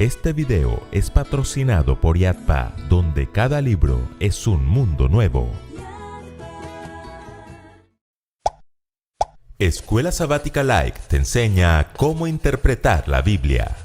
Este video es patrocinado por Yadpa, donde cada libro es un mundo nuevo. Escuela Sabática Like te enseña cómo interpretar la Biblia.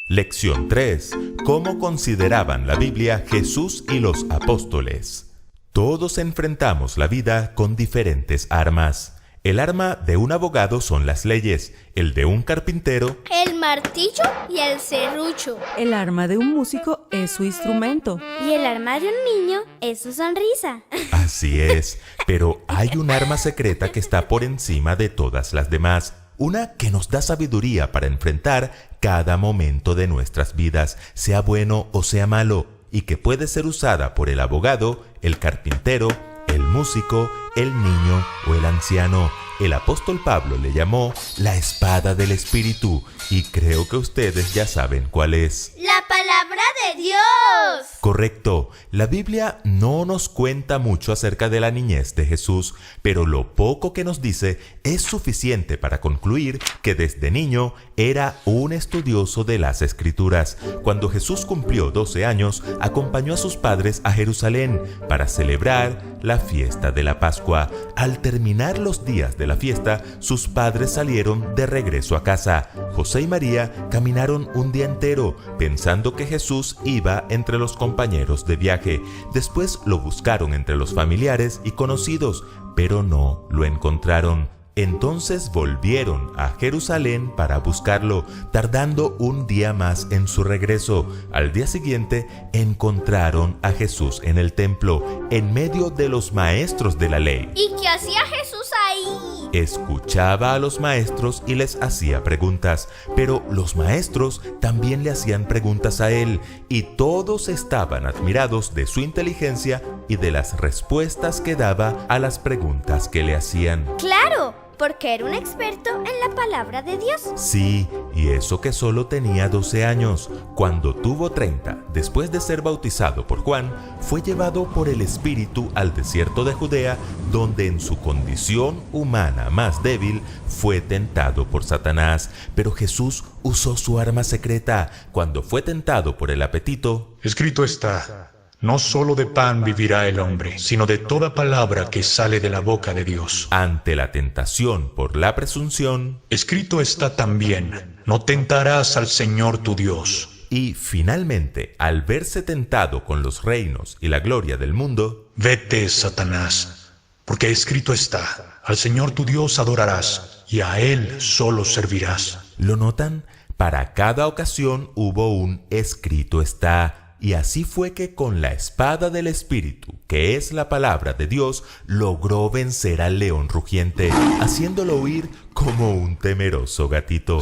Lección 3. ¿Cómo consideraban la Biblia Jesús y los apóstoles? Todos enfrentamos la vida con diferentes armas. El arma de un abogado son las leyes, el de un carpintero, el martillo y el serrucho. El arma de un músico es su instrumento. Y el arma de un niño es su sonrisa. Así es, pero hay un arma secreta que está por encima de todas las demás. Una que nos da sabiduría para enfrentar cada momento de nuestras vidas, sea bueno o sea malo, y que puede ser usada por el abogado, el carpintero, el músico, el niño o el anciano. El apóstol Pablo le llamó la espada del Espíritu, y creo que ustedes ya saben cuál es. ¡La palabra de Dios! Correcto. La Biblia no nos cuenta mucho acerca de la niñez de Jesús, pero lo poco que nos dice es suficiente para concluir que desde niño era un estudioso de las Escrituras. Cuando Jesús cumplió 12 años, acompañó a sus padres a Jerusalén para celebrar la fiesta de la Pascua. Al terminar los días de la fiesta, sus padres salieron de regreso a casa. José y María caminaron un día entero, pensando que Jesús iba entre los compañeros de viaje. Después lo buscaron entre los familiares y conocidos, pero no lo encontraron. Entonces volvieron a Jerusalén para buscarlo, tardando un día más en su regreso. Al día siguiente encontraron a Jesús en el templo, en medio de los maestros de la ley. ¿Y qué hacía Jesús ahí? Escuchaba a los maestros y les hacía preguntas, pero los maestros también le hacían preguntas a él, y todos estaban admirados de su inteligencia y de las respuestas que daba a las preguntas que le hacían. ¡Claro! Porque era un experto en la palabra de Dios. Sí, y eso que solo tenía 12 años. Cuando tuvo 30, después de ser bautizado por Juan, fue llevado por el Espíritu al desierto de Judea, donde en su condición humana más débil fue tentado por Satanás. Pero Jesús usó su arma secreta. Cuando fue tentado por el apetito, escrito está: no solo de pan vivirá el hombre, sino de toda palabra que sale de la boca de Dios. Ante la tentación por la presunción, escrito está también: no tentarás al Señor tu Dios. Y finalmente, al verse tentado con los reinos y la gloria del mundo, vete, Satanás, porque escrito está: al Señor tu Dios adorarás, y a Él solo servirás. ¿Lo notan? Para cada ocasión hubo un escrito está. Y así fue que con la espada del Espíritu, que es la palabra de Dios, logró vencer al león rugiente, haciéndolo huir como un temeroso gatito.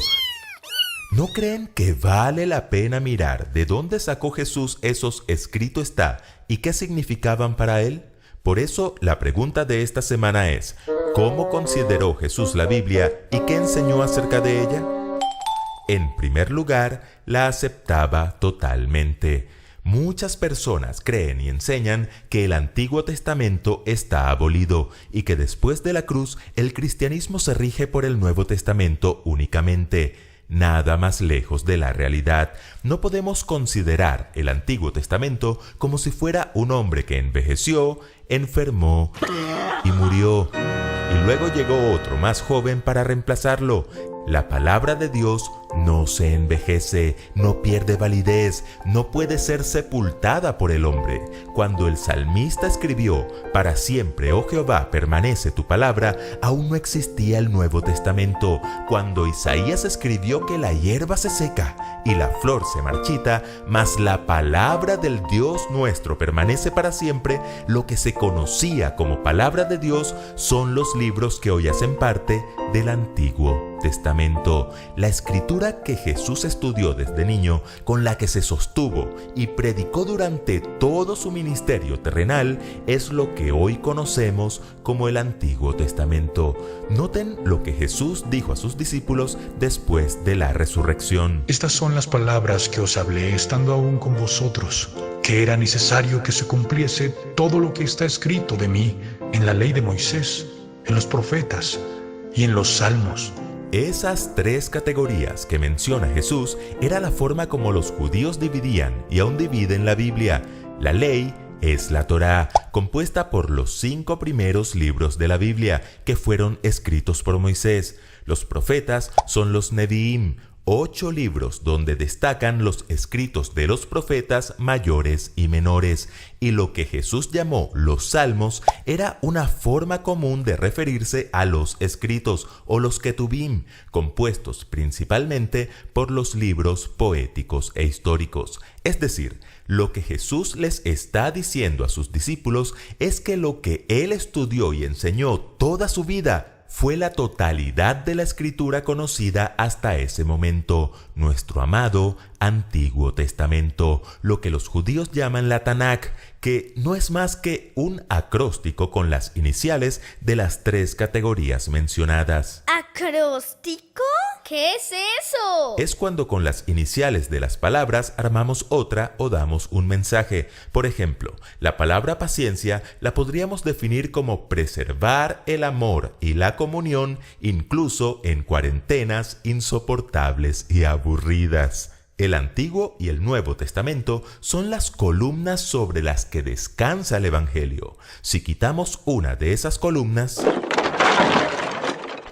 ¿No creen que vale la pena mirar de dónde sacó Jesús esos escrito está y qué significaban para él? Por eso la pregunta de esta semana es: ¿cómo consideró Jesús la Biblia y qué enseñó acerca de ella? En primer lugar, la aceptaba totalmente. Muchas personas creen y enseñan que el Antiguo Testamento está abolido y que después de la cruz el cristianismo se rige por el Nuevo Testamento únicamente. Nada más lejos de la realidad. No podemos considerar el Antiguo Testamento como si fuera un hombre que envejeció, enfermó y murió, y luego llegó otro más joven para reemplazarlo. La palabra de Dios no se envejece, no pierde validez, no puede ser sepultada por el hombre. Cuando el salmista escribió: para siempre, oh Jehová, permanece tu palabra, aún no existía el Nuevo Testamento. Cuando Isaías escribió que la hierba se seca y la flor se marchita, mas la palabra del Dios nuestro permanece para siempre, lo que se conocía como palabra de Dios son los libros que hoy hacen parte del Antiguo Testamento. La escritura que Jesús estudió desde niño, con la que se sostuvo y predicó durante todo su ministerio terrenal, es lo que hoy conocemos como el Antiguo Testamento. Noten lo que Jesús dijo a sus discípulos después de la resurrección. Estas son las palabras que os hablé estando aún con vosotros, que era necesario que se cumpliese todo lo que está escrito de mí en la ley de Moisés, en los profetas y en los salmos. Esas tres categorías que menciona Jesús era la forma como los judíos dividían y aún dividen la Biblia. La ley es la Torá, compuesta por los 5 primeros libros de la Biblia que fueron escritos por Moisés. Los profetas son los Neviim, 8 libros donde destacan los escritos de los profetas mayores y menores, y lo que Jesús llamó los Salmos era una forma común de referirse a los escritos o los Ketubim, compuestos principalmente por los libros poéticos e históricos. Es decir, lo que Jesús les está diciendo a sus discípulos es que lo que Él estudió y enseñó toda su vida fue la totalidad de la escritura conocida hasta ese momento, nuestro amado Antiguo Testamento, lo que los judíos llaman la Tanakh, que no es más que un acróstico con las iniciales de las 3 categorías mencionadas. ¿Acróstico? ¿Qué es eso? Es cuando con las iniciales de las palabras armamos otra o damos un mensaje. Por ejemplo, la palabra paciencia la podríamos definir como preservar el amor y la comunión incluso en cuarentenas insoportables y aburridas. El Antiguo y el Nuevo Testamento son las columnas sobre las que descansa el Evangelio. Si quitamos una de esas columnas,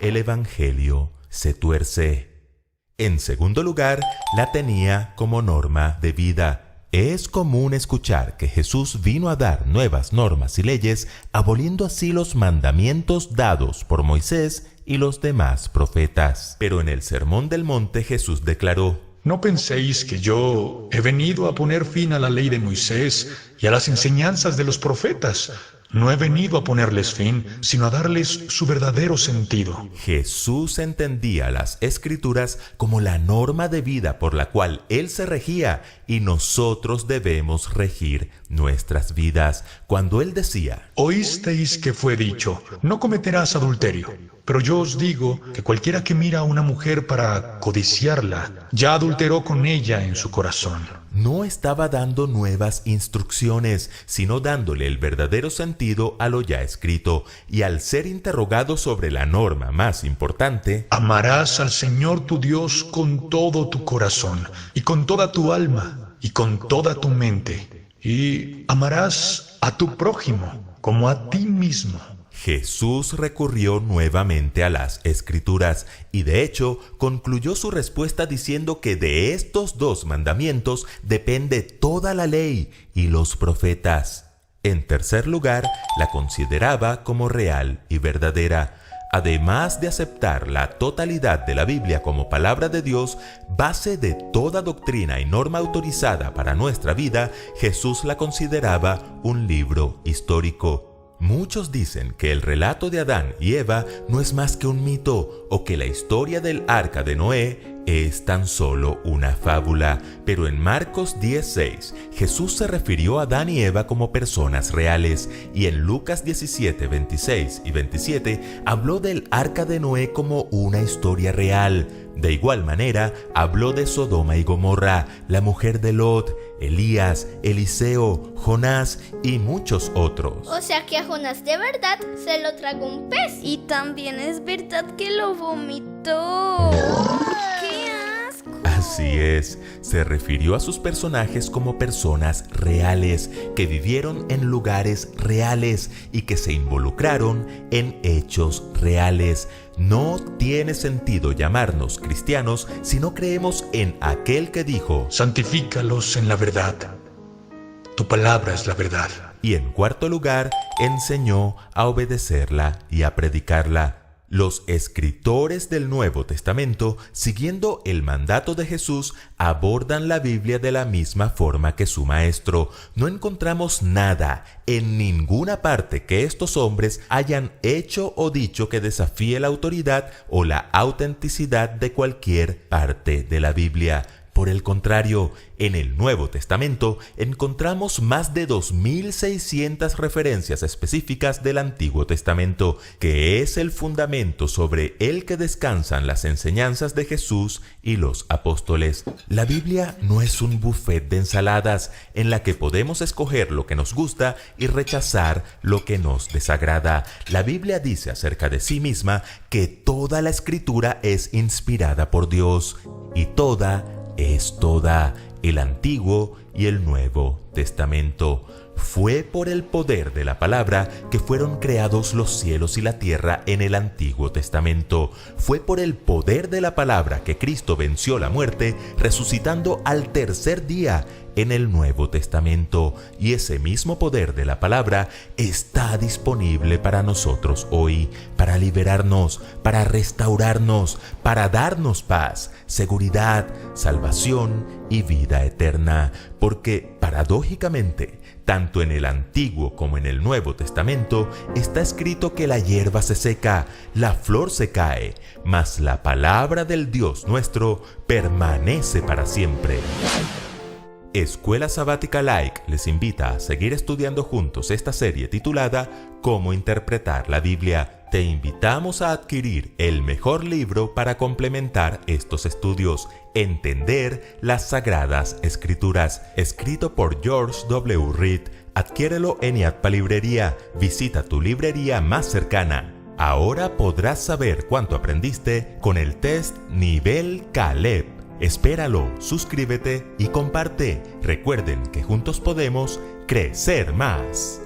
el Evangelio se tuerce. En segundo lugar, la tenía como norma de vida. Es común escuchar que Jesús vino a dar nuevas normas y leyes, aboliendo así los mandamientos dados por Moisés y los demás profetas. Pero en el Sermón del Monte Jesús declaró: No penséis que yo he venido a poner fin a la ley de Moisés y a las enseñanzas de los profetas. No he venido a ponerles fin, sino a darles su verdadero sentido. Jesús entendía las Escrituras como la norma de vida por la cual Él se regía, y nosotros debemos regir nuestras vidas. Cuando Él decía: Oísteis que fue dicho, no cometerás adulterio. Pero yo os digo que cualquiera que mira a una mujer para codiciarla, ya adulteró con ella en su corazón. No estaba dando nuevas instrucciones, sino dándole el verdadero sentido a lo ya escrito. Y al ser interrogado sobre la norma más importante, amarás al Señor tu Dios con todo tu corazón, y con toda tu alma, y con toda tu mente, y amarás a tu prójimo como a ti mismo. Jesús recurrió nuevamente a las Escrituras y de hecho concluyó su respuesta diciendo que de estos 2 mandamientos depende toda la ley y los profetas. En tercer lugar, la consideraba como real y verdadera. Además de aceptar la totalidad de la Biblia como palabra de Dios, base de toda doctrina y norma autorizada para nuestra vida, Jesús la consideraba un libro histórico. Muchos dicen que el relato de Adán y Eva no es más que un mito o que la historia del arca de Noé es tan solo una fábula, pero en Marcos 10:6 Jesús se refirió a Adán y Eva como personas reales, y en Lucas 17:26 y 27 habló del arca de Noé como una historia real. De igual manera, habló de Sodoma y Gomorra, la mujer de Lot, Elías, Eliseo, Jonás y muchos otros. O sea que a Jonás de verdad se lo tragó un pez. Y también es verdad que lo vomitó. ¡Qué asco! Así es, se refirió a sus personajes como personas reales, que vivieron en lugares reales y que se involucraron en hechos reales. No tiene sentido llamarnos cristianos si no creemos en aquel que dijo: santifícalos en la verdad. Tu palabra es la verdad. Y en cuarto lugar, enseñó a obedecerla y a predicarla. Los escritores del Nuevo Testamento, siguiendo el mandato de Jesús, abordan la Biblia de la misma forma que su maestro. No encontramos nada en ninguna parte que estos hombres hayan hecho o dicho que desafíe la autoridad o la autenticidad de cualquier parte de la Biblia. Por el contrario, en el Nuevo Testamento encontramos más de 2.600 referencias específicas del Antiguo Testamento, que es el fundamento sobre el que descansan las enseñanzas de Jesús y los apóstoles. La Biblia no es un buffet de ensaladas en la que podemos escoger lo que nos gusta y rechazar lo que nos desagrada. La Biblia dice acerca de sí misma que toda la Escritura es inspirada por Dios, y toda es toda, el Antiguo y el Nuevo Testamento. Fue por el poder de la palabra que fueron creados los cielos y la tierra en el Antiguo Testamento. Fue por el poder de la palabra que Cristo venció la muerte, resucitando al tercer día en el Nuevo Testamento. Y ese mismo poder de la palabra está disponible para nosotros hoy, para liberarnos, para restaurarnos, para darnos paz, seguridad, salvación y vida eterna. Porque, paradójicamente, tanto en el Antiguo como en el Nuevo Testamento está escrito que la hierba se seca, la flor se cae, mas la palabra del Dios nuestro permanece para siempre. Escuela Sabática Like les invita a seguir estudiando juntos esta serie titulada Cómo interpretar la Biblia. Te invitamos a adquirir el mejor libro para complementar estos estudios, Entender las Sagradas Escrituras, escrito por George W. Reed. Adquiérelo en IATPA Librería. Visita tu librería más cercana. Ahora podrás saber cuánto aprendiste con el test Nivel Caleb. Espéralo, suscríbete y comparte. Recuerden que juntos podemos crecer más.